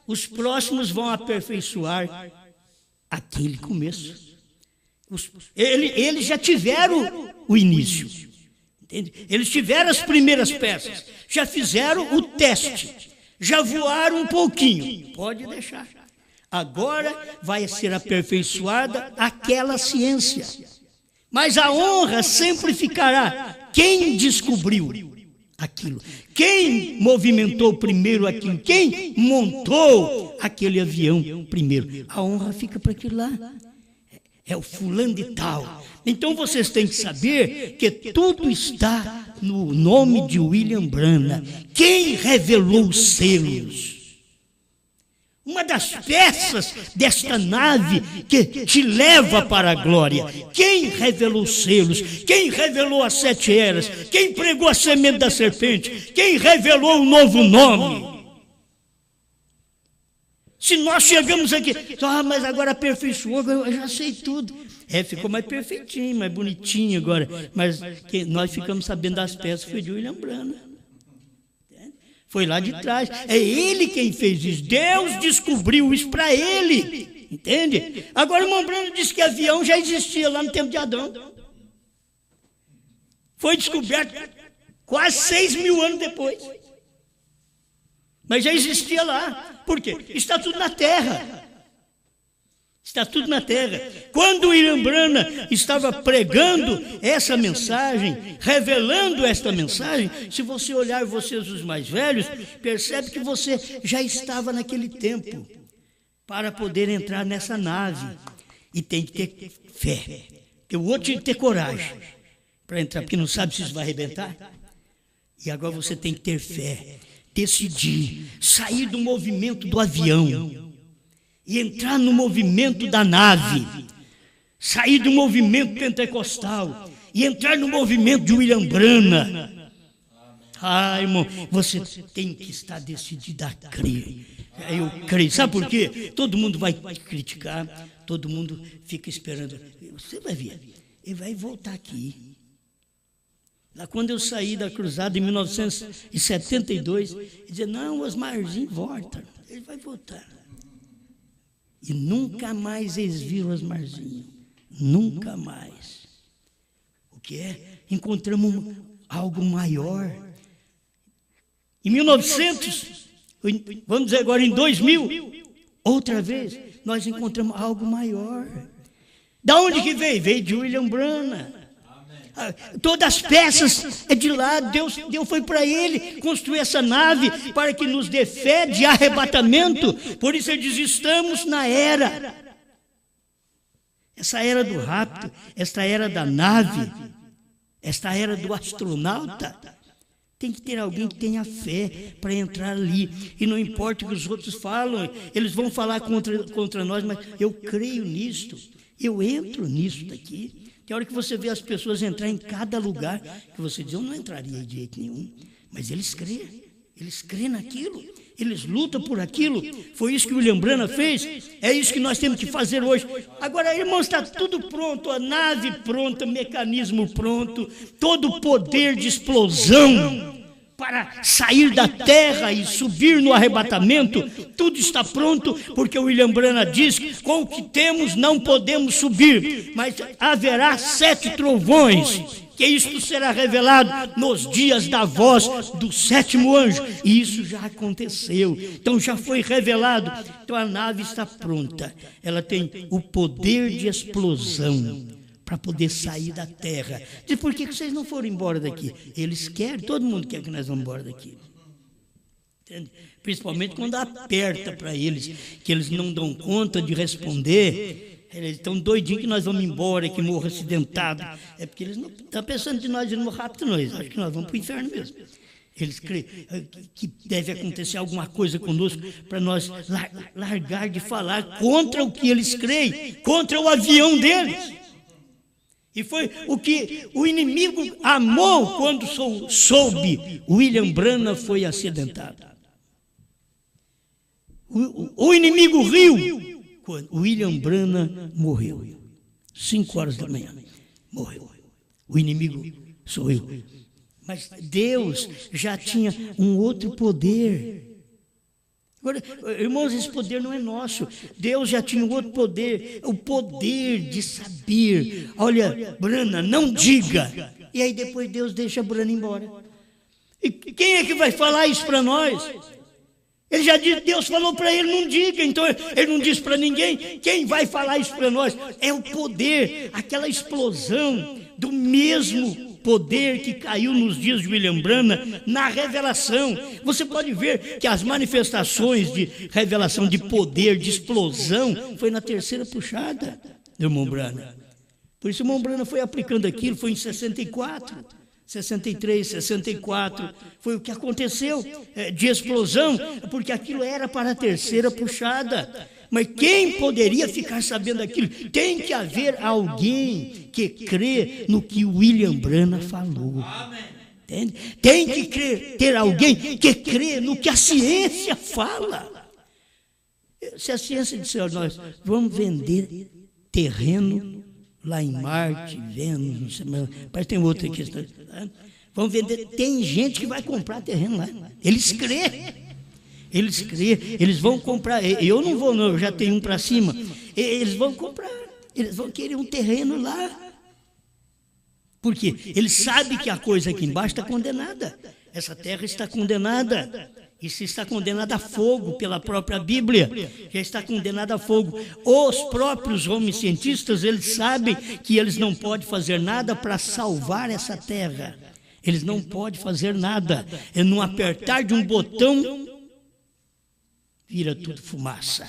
Os próximos vão aperfeiçoar aquele começo. Eles já tiveram o início, entende? Eles tiveram as primeiras peças, já fizeram o teste, já voaram um pouquinho, pode deixar. Agora vai ser aperfeiçoada aquela ciência, mas a honra sempre ficará quem descobriu aquilo, quem movimentou primeiro aquilo, quem montou aquele avião primeiro. A honra fica para aquele lá. É o fulano de tal. Então vocês têm que saber que tudo está no nome de William Branham. Quem revelou os selos? Uma das peças desta nave que te leva para a glória. Quem revelou os selos? Quem revelou as 7 eras? Quem pregou a semente da serpente? Quem revelou o novo nome? Se nós chegamos aqui, mas agora aperfeiçoou, eu já sei tudo. Ficou mais perfeitinho, mais bonitinho agora. Mas nós ficamos sabendo das peças, foi de William Branham. Foi lá de trás. É ele quem fez isso. Deus descobriu isso para ele. Entende? Agora o irmão Branham disse que avião já existia lá no tempo de Adão. Foi descoberto quase 6.000 anos depois. Mas já existia lá. Por quê? Está tudo na terra. Está tudo na terra. Quando William Branham estava pregando essa mensagem, revelando esta mensagem, se você olhar vocês os mais velhos, percebe que você já estava naquele tempo para poder entrar nessa nave. E tem que ter fé. O outro tinha que ter coragem para entrar, porque não sabe se isso vai arrebentar. E agora você tem que ter fé. Decidir, sair do movimento do avião e entrar no movimento da nave, sair do movimento pentecostal e entrar no movimento de William Branham. Irmão, você tem que estar decidido a crer. Eu creio. Sabe por quê? Todo mundo vai te criticar, todo mundo fica esperando. Você vai ver, ele vai voltar aqui. Lá quando eu saí da cruzada em 1972, ele dizia, não, o Osmarzinho volta, ele vai voltar. E nunca mais eles viram o Osmarzinho, nunca mais. O que é? Encontramos algo maior. Em 1900, vamos dizer agora em 2000, outra vez, nós encontramos algo maior. Da onde que veio? Veio de William Branham. Todas as peças é de lá. Deus foi para ele construir essa nave para que nos dê fé de arrebatamento. Por isso ele diz, estamos na era. Essa era do rapto, esta era da nave, esta era do astronauta. Tem que ter alguém que tenha fé para entrar ali. E não importa o que os outros falam, eles vão falar contra nós, mas eu creio nisto, eu entro nisso daqui. Tem hora que você vê as pessoas entrar em cada lugar, que você diz, eu não entraria de jeito nenhum. Mas eles creem naquilo, eles lutam por aquilo. Foi isso que o William Branham fez, é isso que nós temos que fazer hoje. Agora, irmãos, está tudo pronto, a nave pronta, mecanismo pronto, todo o poder de explosão para sair da terra e subir no arrebatamento, tudo está pronto, porque o William Branham diz que com o que temos não podemos subir, mas haverá 7 trovões, que isto será revelado nos dias da voz do 7º anjo, e isso já aconteceu, então já foi revelado, então a nave está pronta, ela tem o poder de explosão, para poder sair da terra. Diz, por que vocês não foram embora daqui? Eles querem, todo mundo quer que nós vamos embora daqui. Entende? Principalmente quando aperta para eles, que eles não dão conta de responder, eles estão doidinhos que nós vamos embora, que morra acidentado. É porque eles não estão pensando de nós irmos rápido, não. Eles acham que nós vamos para o inferno mesmo. Eles creem que deve acontecer alguma coisa conosco para nós largar de falar contra o que eles creem, contra o avião deles. E foi o que o inimigo amou quando soube William Branham foi acidentado. O inimigo riu quando William Branham morreu. 5 horas da manhã. Morreu. O inimigo sou eu. Mas Deus já tinha um outro poder. Agora, irmãos, esse poder não é nosso. Deus já tinha um outro poder, o poder de saber. Olha, Branham, não diga. E aí depois Deus deixa Branham embora. E quem é que vai falar isso para nós? Ele já disse, Deus falou para ele, não diga. Então ele não disse para ninguém. Quem vai falar isso para nós? É o poder, aquela explosão do mesmo poder que caiu nos dias de William Branham na revelação. Você pode ver que as manifestações de revelação de poder, de explosão, foi na terceira puxada do irmão Branham. Por isso o irmão Branham foi aplicando aquilo, foi em 64, 63, 64, foi o que aconteceu de explosão, porque aquilo era para a terceira puxada. Mas quem poderia ficar sabendo aquilo? Tem que haver alguém que crê no que William Branham falou. Entende? Tem que ter alguém que crê no que a ciência fala. Se a ciência disser, nós vamos vender terreno lá em Marte, Vênus, não sei mais, mas tem outra questão. Vamos vender, tem gente que vai comprar terreno lá. Eles crêem. Eles vão comprar. Eu não vou, não, eu já tenho um para cima. Eles vão comprar, eles vão querer um terreno lá. Por quê? Eles sabem que a coisa aqui embaixo está condenada. Essa terra está condenada. Isso está condenada a fogo pela própria Bíblia. Já está condenada a fogo. Os próprios homens cientistas, eles sabem que eles não podem fazer nada para salvar essa terra. Eles não podem fazer nada. É num apertar de um botão, vira tudo fumaça.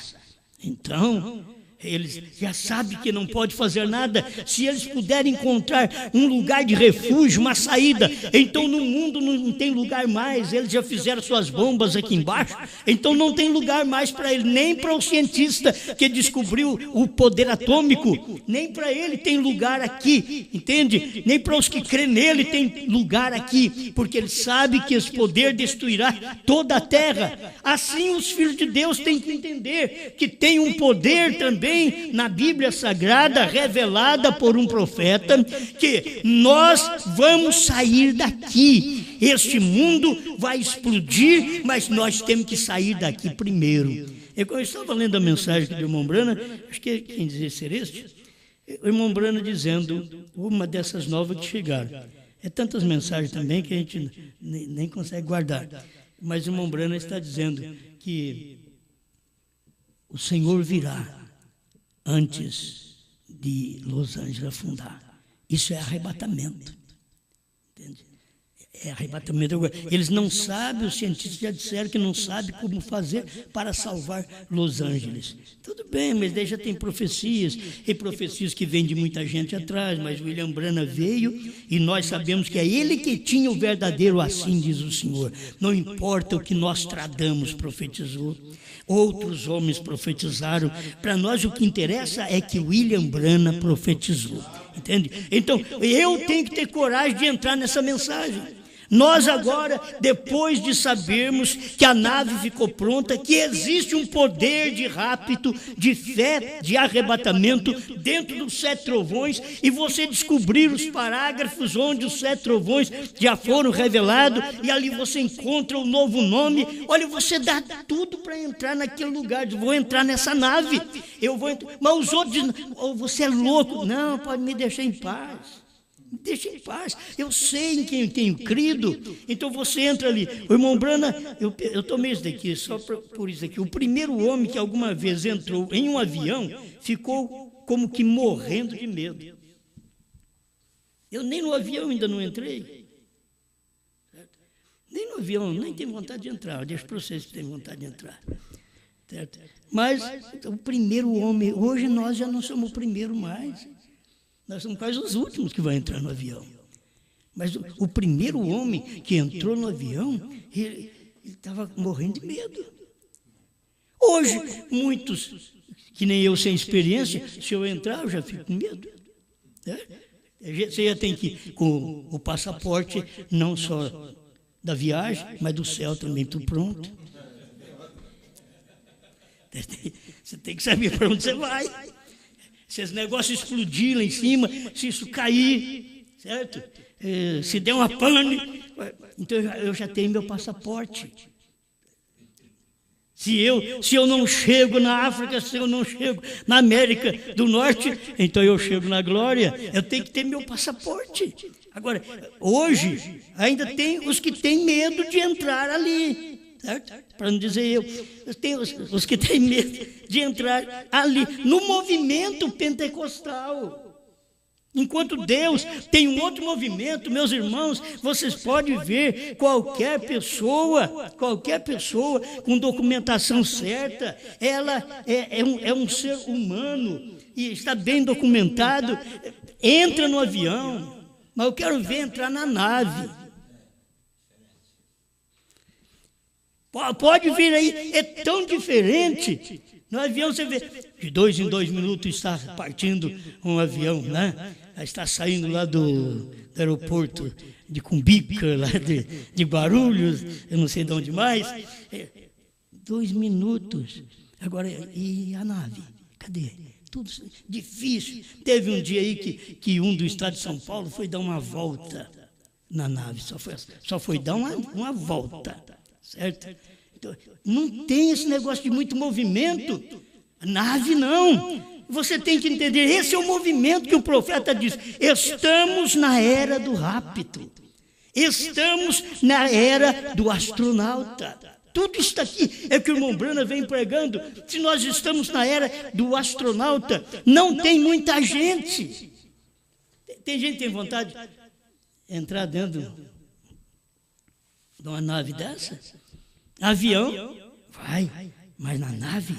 Então, eles já sabem que não pode fazer nada. Se eles puderem encontrar um lugar de refúgio, uma saída, então no mundo não tem lugar mais. Eles já fizeram suas bombas aqui embaixo, então não tem lugar mais para ele, nem para o cientista que descobriu o poder atômico, nem para ele tem lugar aqui, entende? Nem para os que creem nele tem lugar aqui, porque ele sabe que esse poder destruirá toda a terra. Assim os filhos de Deus têm que entender que tem um poder também na Bíblia Sagrada, revelada por um profeta, que nós vamos sair daqui. Este mundo vai explodir, mas nós temos que sair daqui primeiro. Eu estava lendo a mensagem do irmão Branham, acho que quem dizia ser este, o irmão Branham dizendo uma dessas novas que chegaram. É tantas mensagens também que a gente nem consegue guardar. Mas o irmão Branham está dizendo que o Senhor virá antes de Los Angeles afundar. Isso é arrebatamento. Entende? É arrebatamento. Eles não sabem, os cientistas já disseram que não sabem como fazer para salvar Los Angeles. Tudo bem, mas daí já tem profecias, e profecias que vêm de muita gente atrás, mas William Branham veio e nós sabemos que é ele que tinha o verdadeiro assim, diz o Senhor. Não importa o que nós tradamos, profetizou. Outros homens profetizaram. Para nós o que interessa é que William Branham profetizou. Entende? Então, eu tenho que ter coragem de entrar nessa mensagem. Nós agora, depois de sabermos que a nave ficou pronta, que existe um poder de rapto, de fé, de arrebatamento dentro dos 7 trovões, e você descobrir os parágrafos onde os 7 trovões já foram revelados, e ali você encontra o novo nome. Olha, você dá tudo para entrar naquele lugar. Eu vou entrar nessa nave, eu vou entrar. Mas os outros dizem, oh, você é louco. Não, pode me deixar em paz. Deixa em paz, eu sei em quem eu tenho crido. Então você entra ali. O irmão Branham, eu tomei isso daqui, só por isso aqui. O primeiro homem que alguma vez entrou em um avião ficou como que morrendo de medo. Eu nem no avião ainda não entrei. Certo? Nem no avião, nem tenho vontade de entrar. Deixa para vocês que têm vontade de entrar. Certo? Mas o primeiro homem, hoje nós já não somos o primeiro mais. Nós somos quase os últimos que vão entrar no avião. Mas o primeiro homem que entrou no avião, ele estava morrendo de medo. Hoje, muitos, que nem eu sem experiência, se eu entrar, eu já fico com medo. Você já tem que ir com o passaporte, não só da viagem, mas do céu também, tudo pronto. Você tem que saber para onde você vai. Se esse negócio explodir lá em cima, se isso cair, certo? Se der uma pane, então eu já tenho meu passaporte. Se eu não chego na África, se eu não chego na América do Norte, então eu chego na glória. Eu tenho que ter meu passaporte. Agora, hoje, ainda tem os que têm medo de entrar ali. Para não dizer eu tenho os que têm medo de entrar ali, no movimento pentecostal. Enquanto Deus tem um outro movimento, meus irmãos, vocês podem ver qualquer pessoa com documentação certa, ela é um ser humano e está bem documentado, entra no avião, mas eu quero ver entrar na nave. Pode vir aí, é tão diferente. No avião você vê, de 2 em 2 minutos está partindo um avião, né? Está saindo lá do aeroporto de Cumbica, lá de Guarulhos, eu não sei de onde mais. 2 minutos. Agora, e a nave? Cadê? Tudo difícil. Teve um dia aí que um do estado de São Paulo foi dar uma volta na nave, só foi dar uma volta, certo? Então, não tem esse negócio de muito movimento. Nave não. Você tem que entender, esse é o movimento que o profeta diz. Estamos na era do rapto. Estamos na era do astronauta. Tudo está aqui. É que o irmão Brana vem pregando. Se nós estamos na era do astronauta, não tem muita gente. Tem gente que tem vontade de entrar dentro de uma nave dessa? Avião, vai, mas na nave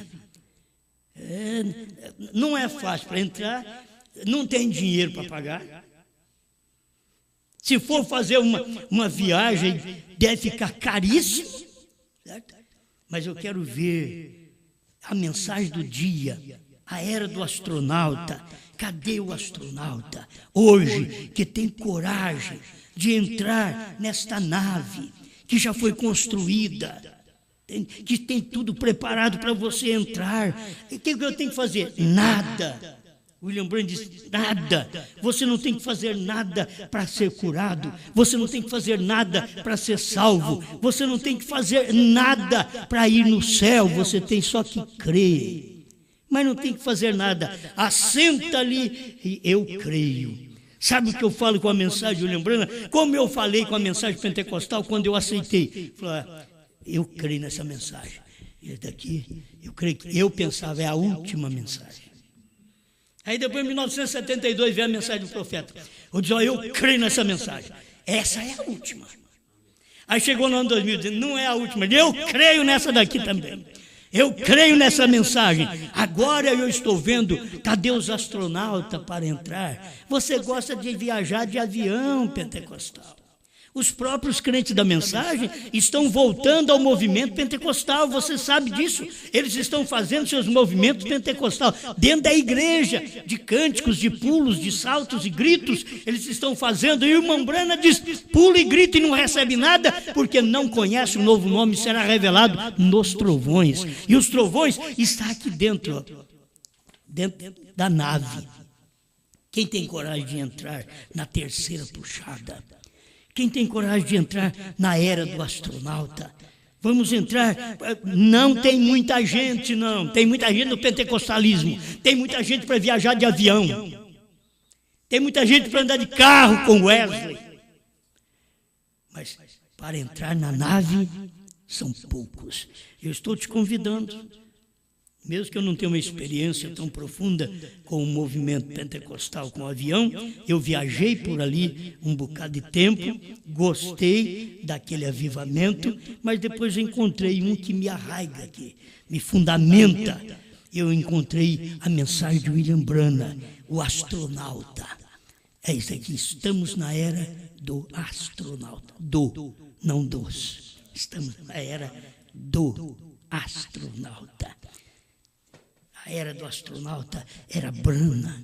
não é fácil para entrar, não tem dinheiro para pagar. Se for fazer uma viagem, deve ficar caríssimo, certo? Mas eu quero ver a mensagem do dia, a era do astronauta. Cadê o astronauta hoje que tem coragem de entrar nesta nave que já foi construída, que tem tudo preparado para você entrar? E o que eu tenho que fazer? Nada. William Branham diz, nada. Você não tem que fazer nada para ser curado. Você não tem que fazer nada para ser salvo. Você não tem que fazer nada para ir no céu. Você tem só que crer. Mas não tem que fazer nada. Assenta ali e eu creio. Sabe o que eu falo com a mensagem de William Branham? Como eu falei com a mensagem pentecostal quando eu aceitei. Eu creio nessa mensagem. E daqui, eu creio que eu pensava, é a última mensagem. Aí depois, em 1972, veio a mensagem do profeta. Eu disse, eu creio nessa mensagem. Essa é a última. Aí chegou no ano 2000, não é a última. Eu creio nessa daqui também. Eu creio nessa mensagem. Agora eu estou vendo, cadê os astronautas para entrar? Você gosta de viajar de avião pentecostal. Os próprios crentes da mensagem estão voltando ao movimento pentecostal, você sabe disso. Eles estão fazendo seus movimentos pentecostal dentro da igreja, de cânticos, de pulos, de saltos e gritos. Eles estão fazendo, e o irmão Brana diz, pula e grita e não recebe nada, porque não conhece o novo nome, será revelado nos trovões. E os trovões estão aqui dentro da nave. Quem tem coragem de entrar na terceira puxada? Quem tem coragem de entrar na era do astronauta? Vamos entrar. Não tem muita gente, não. Tem muita gente no pentecostalismo. Tem muita gente para viajar de avião. Tem muita gente para andar de carro com Wesley. Mas para entrar na nave, são poucos. Eu estou te convidando. Mesmo que eu não tenha uma experiência tão profunda com o movimento pentecostal, com o avião, eu viajei por ali um bocado de tempo, gostei daquele avivamento, mas depois eu encontrei um que me arraiga, que me fundamenta. Eu encontrei a mensagem de William Branham, o astronauta. É isso aqui, estamos na era do astronauta. Não dos. Estamos na era do astronauta. A era do astronauta era Branham.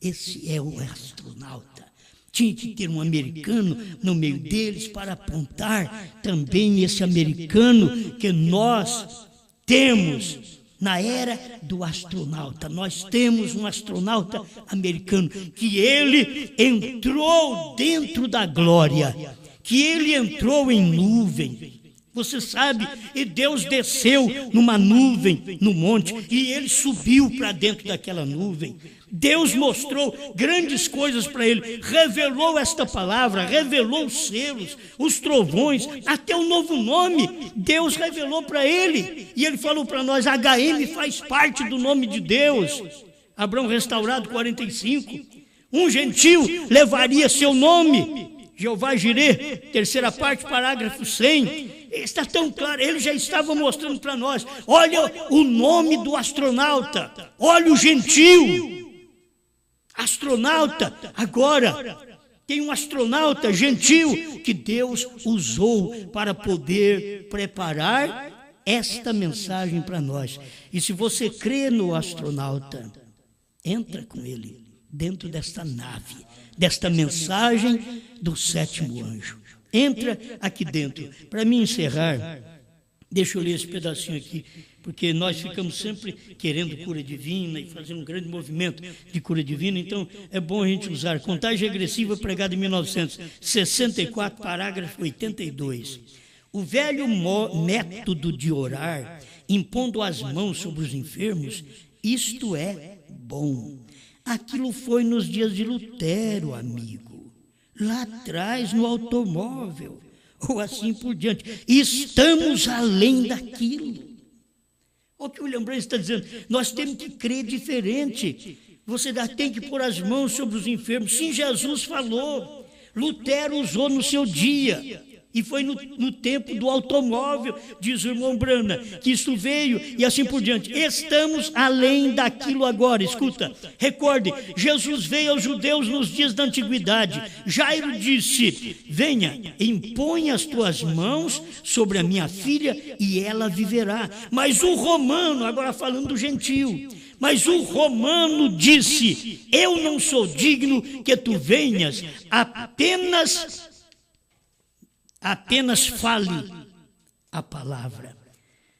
Esse é o astronauta. Tinha que ter um americano no meio deles para apontar também esse americano que nós temos na era do astronauta. Nós temos um astronauta americano que ele entrou dentro da glória, que ele entrou em nuvem. Você sabe, e Deus desceu numa nuvem no monte e ele subiu para dentro daquela nuvem. Deus mostrou grandes coisas para ele, revelou esta palavra, revelou os selos, os trovões, até o novo nome. Deus revelou para ele e ele falou para nós: HM faz parte do nome de Deus. Abraão restaurado 45. Um gentil levaria seu nome. Jeová Jirê, terceira parte, parágrafo 100. Está tão claro, ele já estava mostrando para nós. Olha o nome do astronauta, olha o gentil. Astronauta, agora tem um astronauta gentil que Deus usou para poder preparar esta mensagem para nós. E se você crê no astronauta, entra com ele dentro desta nave, desta mensagem do sétimo anjo. Entra aqui dentro. Para mim encerrar, deixa eu ler esse pedacinho aqui, porque nós ficamos sempre querendo cura divina e fazendo um grande movimento de cura divina, então é bom a gente usar. Contagem regressiva pregada em 1964, parágrafo 82. O velho método de orar, impondo as mãos sobre os enfermos, isto é bom. Aquilo foi nos dias de Lutero, amigo. Lá atrás, no automóvel, ou assim por diante. Estamos além daquilo. Olha o que o William Branham está dizendo. Nós temos que crer diferente. Você tem que pôr as mãos sobre os enfermos. Sim, Jesus falou. Lutero usou no seu dia. E foi no tempo do automóvel, diz o irmão Brana, que isso veio e assim por diante. Estamos além daquilo agora. Escuta, recorde, Jesus veio aos judeus nos dias da antiguidade. Jairo disse, venha, impõe as tuas mãos sobre a minha filha e ela viverá. Mas o romano, agora falando do gentio, mas o romano disse, eu não sou digno que tu venhas, apenas fale a palavra.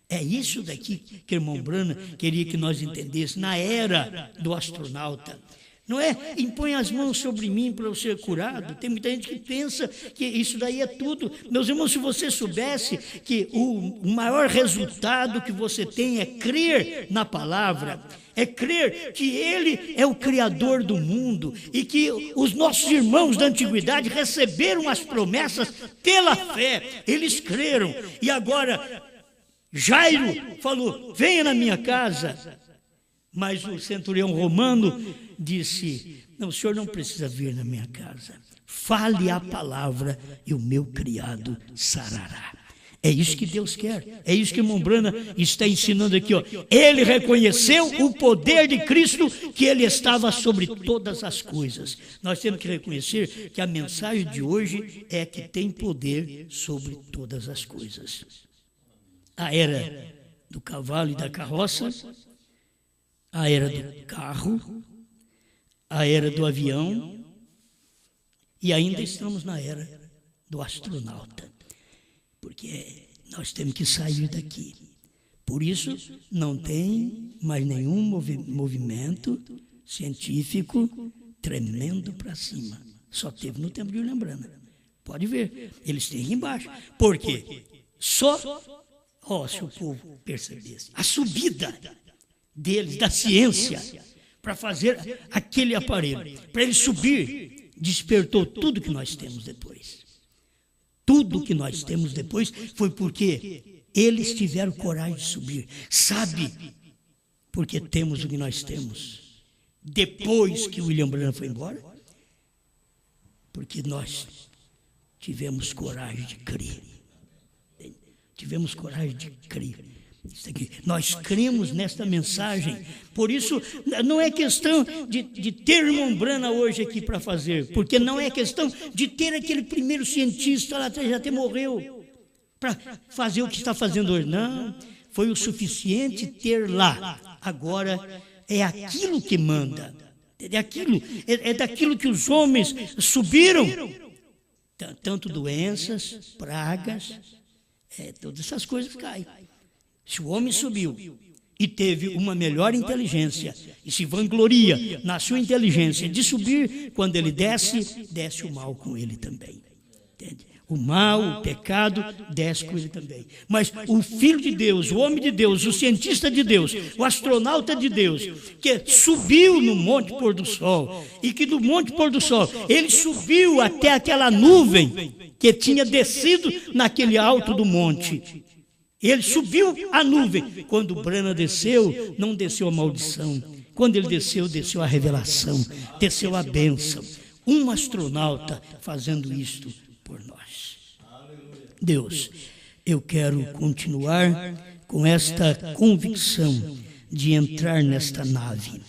É isso daqui que o irmão Brana queria que nós entendêssemos na era do astronauta. Não é impõe as mãos sobre mim para eu ser curado. Tem muita gente que pensa que isso daí é tudo. Meus irmãos, se você soubesse que o maior resultado que você tem é crer na palavra, é crer que Ele é o Criador do mundo e que os nossos irmãos da antiguidade receberam as promessas pela fé. Eles creram. E agora, Jairo falou, venha na minha casa. Mas o centurião romano disse, não, o senhor não precisa vir na minha casa. Fale a palavra e o meu criado sarará. É isso que Deus quer. É isso que o irmão Brana está ensinando aqui. Ó. Ele reconheceu o poder de Cristo, que Ele estava sobre todas as coisas. Nós temos que reconhecer que a mensagem de hoje é que tem poder sobre todas as coisas. A era do cavalo e da carroça, a era do carro, a era do avião, e ainda estamos na era do astronauta. Porque nós temos que sair daqui. Por isso, não tem mais nenhum movimento científico tremendo para cima. Só teve no tempo de William Branham. Pode ver, eles têm aqui embaixo. Por quê? Só, se o povo percebesse, a subida deles, da ciência, para fazer aquele aparelho, para ele subir, despertou tudo que nós temos depois. Tudo que nós temos depois foi porque eles tiveram coragem de subir. Sabe porque temos o que nós temos? Depois que William Branham foi embora? Porque nós tivemos coragem de crer. Tivemos coragem de crer. Isso aqui. Nós cremos nesta mensagem. Por isso, não é questão de ter irmão Brana hoje aqui para fazer, porque não é questão de ter aquele primeiro cientista lá atrás, já até morreu, para fazer o que está fazendo hoje. Não, foi o suficiente ter lá. Agora é aquilo que manda. É daquilo que os homens subiram. Tanto doenças, pragas, todas essas coisas caem. Se o homem subiu e teve uma melhor inteligência e se vangloria na sua inteligência de subir, quando ele desce, desce o mal com ele também. Entende? O mal, o pecado, desce com ele também. Mas o Filho de Deus, o homem de Deus, o cientista de Deus, o astronauta de Deus, que subiu no Monte Pôr do Sol, e que do Monte Pôr do Sol, ele subiu até aquela nuvem que tinha descido naquele alto do monte. Ele subiu a nuvem. Quando Brana desceu, não desceu a maldição. Quando ele desceu, desceu a revelação, desceu a bênção. Um astronauta fazendo isto por nós. Deus, eu quero continuar com esta convicção de entrar nesta nave,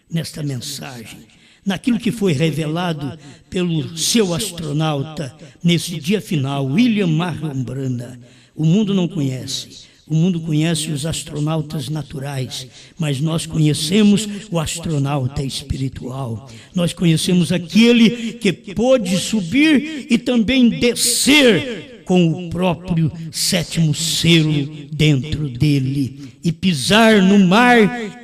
nesta mensagem, naquilo que foi revelado pelo seu astronauta nesse dia final, William Marion Branham. O mundo não conhece. O mundo conhece os astronautas naturais, mas nós conhecemos o astronauta espiritual. Nós conhecemos aquele que pôde subir e também descer com o próprio sétimo selo dentro dele e pisar no mar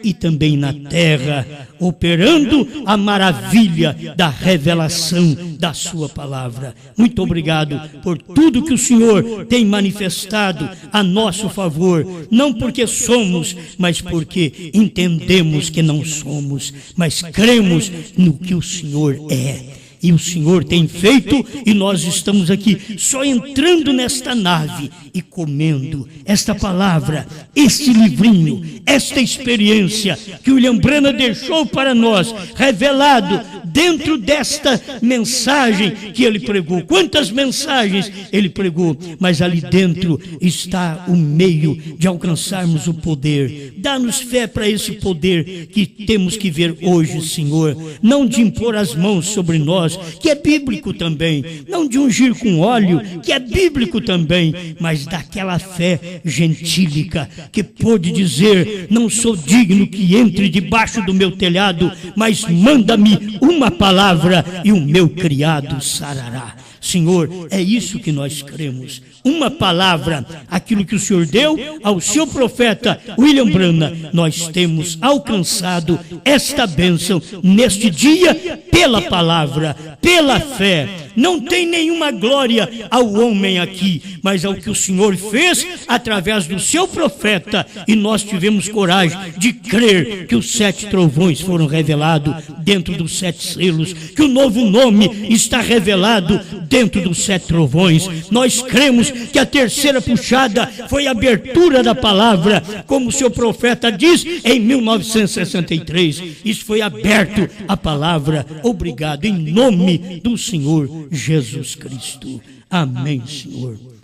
e também na terra, operando a maravilha da revelação da sua palavra. Muito obrigado por tudo que o Senhor tem manifestado a nosso favor, não porque somos, mas porque entendemos que não somos, mas cremos no que o Senhor é. E o Senhor tem feito, e nós estamos aqui só entrando nesta nave e comendo esta palavra, este livrinho, esta experiência que William Branham deixou para nós, revelado dentro desta mensagem que ele pregou. Quantas mensagens ele pregou, mas ali dentro está o meio de alcançarmos o poder. Dá-nos fé para esse poder que temos que ver hoje, Senhor, não de impor as mãos sobre nós, que é bíblico também, não de ungir com óleo, que é bíblico também, mas daquela fé gentílica que pôde dizer: não sou digno que entre debaixo do meu telhado, mas manda-me uma palavra e o meu criado sarará. Senhor, é isso que nós cremos. Uma palavra, aquilo que o Senhor deu ao seu profeta William Branham, nós temos alcançado esta bênção neste dia pela palavra, pela fé. Não tem nenhuma glória ao homem aqui, mas ao que o Senhor fez através do seu profeta, e nós tivemos coragem de crer que os 7 trovões foram revelados dentro dos 7 selos, que o novo nome está revelado dentro dos 7 trovões. Nós cremos que a terceira puxada foi a abertura da palavra, como o seu profeta diz em 1963. Isso foi aberto a palavra. Obrigado, em nome do Senhor Jesus Cristo. Amém, Senhor.